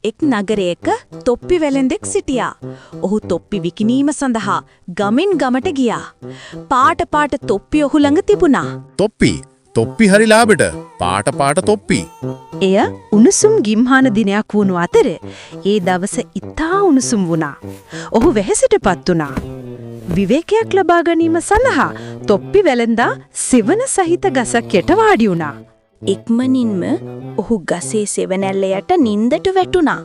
එක් නගරයක තොප්පි වෙළෙන්දෙක් සිටියා. ඔහු තොප්පි විකිණීම සඳහා ගමින් ගමට ගියා. පාට තොප්පි ඔහු ළඟ තිබුණා. තොප්පි හරි ලාභෙට පාට තොප්පි. එය උණුසුම් ගිම්හාන දිනයක් වුණු අතර ඒ දවස ඉතා උණුසුම් වුණා. ඔහු වෙහෙසටපත් වුණා. විවේකයක් ලබා ගැනීම සඳහා තොප්පි වෙළඳා සෙවණ සහිත ගසක් යට වාඩි වුණා. ඉක්මනින්ම ඔහු ගසේ සෙවණැල්ල යට නින්දට වැටුණා.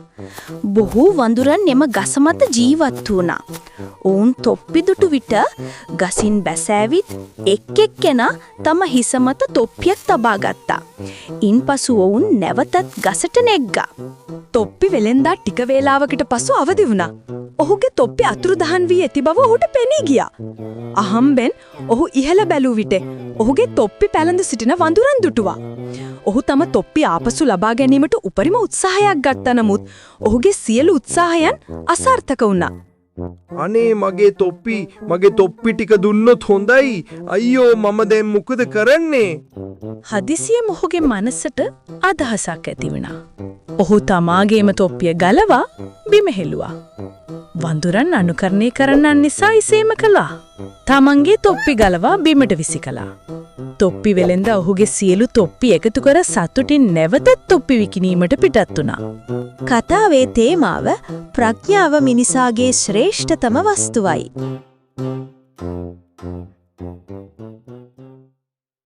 බොහෝ වඳුරන් එම ගස මත ජීවත් වුණා. ඔවුන් තොප්පි දුටු විට ගසින් බැසෑවිත් එක් එක්කෙනා තම හිස මත තොප්පියක් තබා ගත්තා. ඉන්පසු ඔවුන් නැවතත් ගසට නැග්ගා. තොප්පි වෙළෙන්දා ටික වේලාවකට පසු අවදි වුණා. ඔහුගේ තොප්පි අතුරුදහන් වී ඇති බව ඔහුට පෙනී ගියා. අහම්බෙන් ඔහු ඉහළ බැලූ විට ඔහුගේ තොප්පි පැලඳ සිටින වඳුරන් දුටුවා. ඔහු තම තොප්පි ආපසු ලබා ගැනීමට උපරිම උත්සාහයක් ගත්තා. නමුත් ඔහුගේ සියලු උත්සාහයන් අසාර්ථක වුණා. අනේ මගේ තොප්පි ටික දුන්නොත් හොඳයි. අයියෝ මම දැන් මොකද කරන්නේ? හදිසියෙම ඔහුගේ මනසට අදහසක් ඇති වුණා. ඔහු තමාගේම තොප්පිය ගලවා බිම හෙළුවා. වඳුරන් අනුකරණය කරන්නන් නිසා ඉසේම කළා. තමන්ගේ තොප්පි ගලවා බිමට විසි කළා. තොප්පි වෙළෙන්ද ඔහුගේ සියලු තොප්පි එකතු කර සතුටින් නැවතත් තොප්පි විකිණීමට පිටත් වුණා. කතාවේ තේමාව ප්‍රඥාව මිනිසාගේ ශ්‍රේෂ්ඨතම වස්තුවයි.